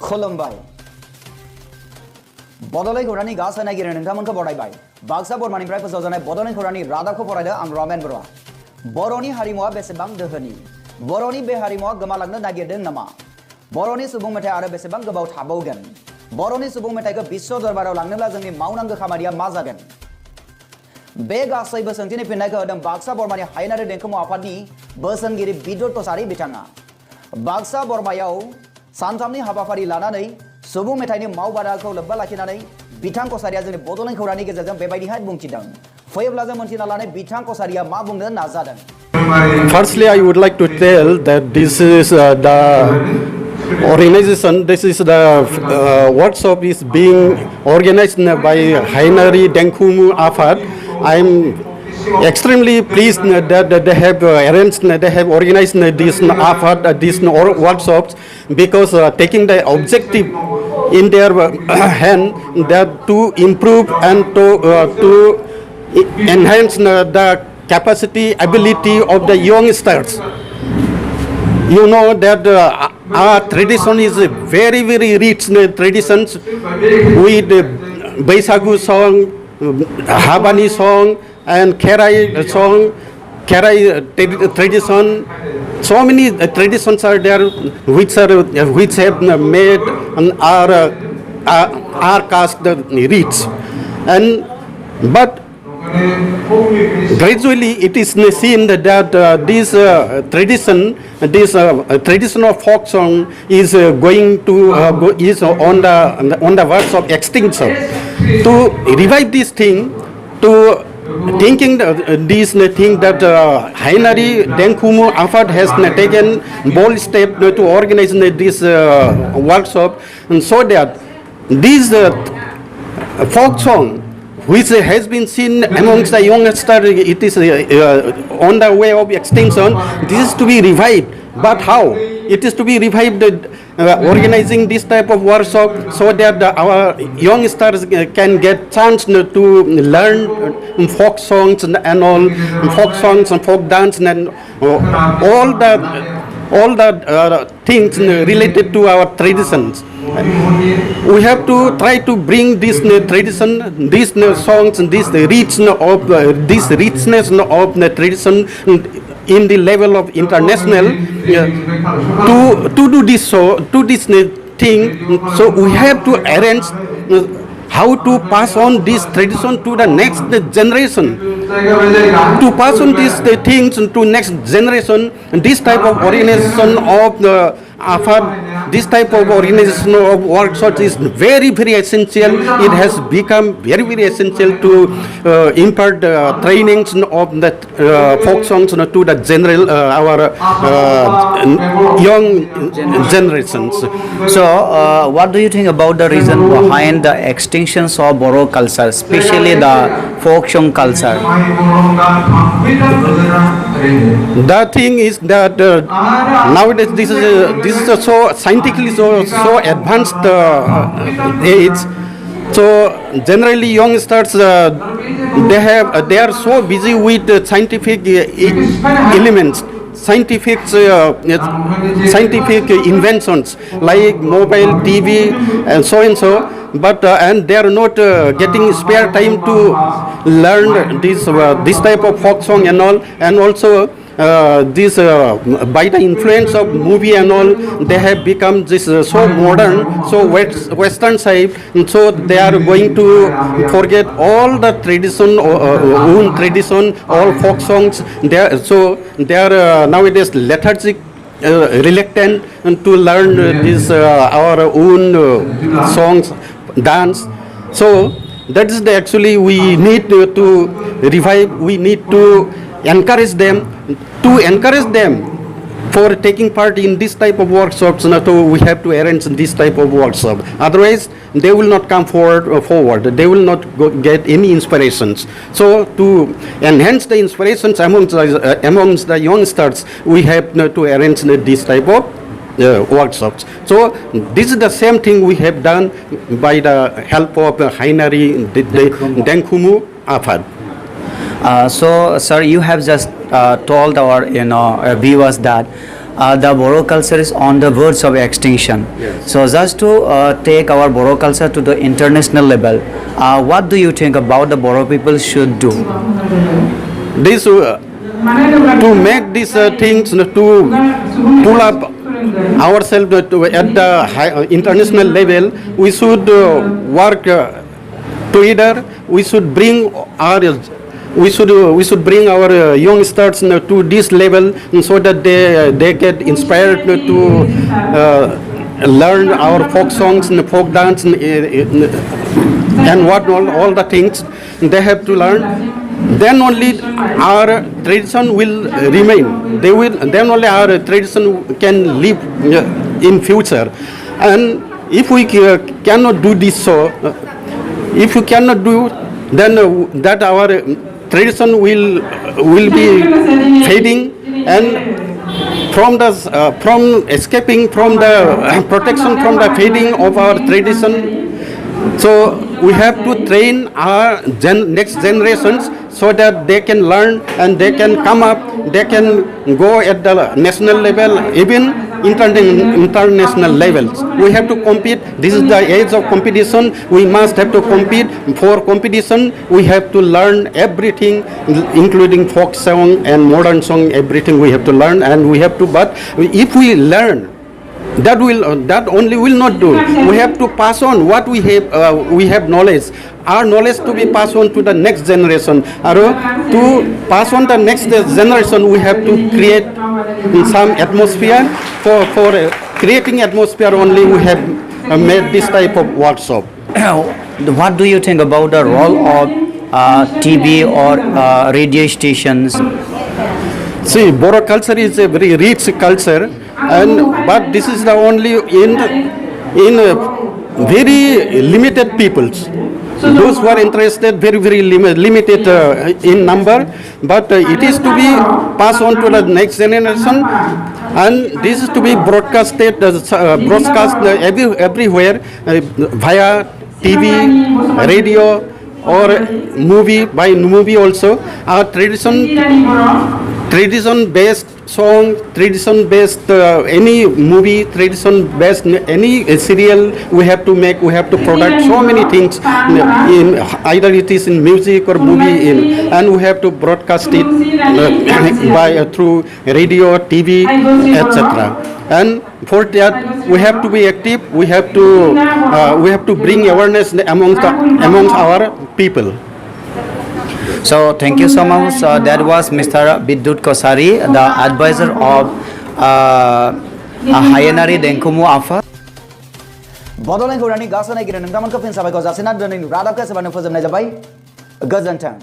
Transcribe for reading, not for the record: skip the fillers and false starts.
खुलुमबाय बड'लेण्ड खौरांनि गासै नायगिरिनो नोंथांमोनखौ बरायबाय बाक्सा बरमानिफ्राय फोसावजानाय बड'लेण्ड खौरांनि रादाबखौ फरायदों आं रमेन बरुवा बर'नि हारिमुआ बेसेबां दोहोनि बर'नि बे हारिमुआ गोमालांनो नागिरदों नामा बर'नि सुबुं मेथाइ आरो बेसेबां गोबाव थाबावगोन बर'नि सुबुं मेथाइखौ विश्व दरबाराव लांनोब्ला जोंनि मावनांगौ खामानिया मा जागोन बे गासैबो सोंथिनि फिननायखौ होदों बाक्सा बरमानि हायेनारि देंखोमु आफादनि बोसोनगिरि बिदुर कसारी बिथाङा बाक्सा बरमायाव सानथामनि हाबाफारि लानानै सुबुं मेथाइनि मावबादाखौ लोब्बा लाखिनानै बिथां कसारिया जोंनि बड'लेण्ड खौरांनि गेजेरजों बेबायदिहाय बुंथिदों फैयोब्ला जों मोनथिना लानाय बिथां कसारिया मा बुंनो नाजादों Firstly, I would like to tell that this is the organization, this is the workshop is being organized by Hainari Dengkumu Afad. I'm extremely pleased that they have arranged, they have organized this Afad, these workshops because taking the objective in their hand that to improve and to enhance the capacity, ability of the youngsters. You know that our tradition is very, very rich traditions with Baisagu song, Habani song, and Kerai song, Kerai tradition. So many traditions are there which have made our caste rich, but gradually it is seen that this tradition of folk song is going to is on the verge of extinction. To revive this thing, to thinking this thing that Hainari Dengkumu Afad has taken bold step to organize this workshop, and so that this folk song which has been seen amongst the youngsters, it is on the way of extinction. This is to be revived. But how? It is to be revived organizing this type of workshop so that our youngsters can get chance to learn folk songs and all, folk songs and folk dance and all the things related to our traditions. We have to try to bring this tradition, these songs, this richness of the tradition in the level of international to do this thing. So we have to arrange how to pass on this tradition to the next generation. To pass on these things to next generation, this type of organization of the AFAD, this type of organization of workshops is very, very essential. It has become very, very essential to impart trainings of the folk songs to the general, our young generations. So, what do you think about the reason behind the extinctions of Boro culture, especially the folk song culture? The thing is that nowadays this is a so scientifically so advanced age. So generally youngsters they are so busy with scientific elements, scientific inventions like mobile, TV, and so. But and they are not getting spare time to learn this type of folk song and all, and also this by the influence of movie and all, they have become this so modern, so western side, and so they are going to forget all the tradition, own tradition, all folk songs. They are nowadays lethargic, reluctant to learn this our own songs, dance. So that is actually we need to revive. We need to encourage them for taking part in this type of workshops. So we have to arrange this type of workshop. Otherwise, they will not come forward. They will not get any inspirations. So to enhance the inspirations amongst the youngsters, we have to arrange this type of workshops. So this is the same thing we have done by the help of Hainari Dengkumu Afad. So, sir, you have just told our viewers that the Boro culture is on the verge of extinction. Yes. So just to take our Boro culture to the international level, what do you think about the Boro people should do? This to make these things to pull up ourselves at the international level, we should work together. We should bring our bring our youngsters to this level so that they get inspired to learn our folk songs and folk dance and what all the things they have to learn. Then only our tradition will remain. Then only our tradition can live in future. And if we cannot do this, so if we cannot do, then that our tradition will be fading, and from escaping from the protection from the fading of our tradition. So we have to train our next generations so that they can learn and they can come up, they can go at the national level, even international levels. We have to compete. This is the age of competition. We must have to compete. For competition, we have to learn everything, including folk song and modern song, everything we have to learn, and we have to, but if we learn, that only will not do. We have to pass on what we have knowledge. Our knowledge to be passed on to the next generation. To pass on the next generation, we have to create some atmosphere. For creating atmosphere only, we have made this type of workshop. What do you think about the role of TV or radio stations? See, Boro culture is a very rich culture, but this is the only in very limited peoples. Those who are interested, very limited in number, but it is to be passed on to the next generation, and this is to be broadcasted everywhere via TV, radio, or movie also. Our tradition-based song, tradition-based any movie, tradition-based any serial we have to make, we have to product so many things, in either it is in music or movie, and we have to broadcast it through radio, TV, etc. And for that, we have to be active. We have to bring awareness amongst our people. So thank you so much. That was Mr. Bidut Kosari, the advisor of Hayanari Denkumu Afa. Bodoland Khourang ni gasana giran nangtaman ko pin sabai ko jasina donin radap ka saban fozam na jabai gazantang.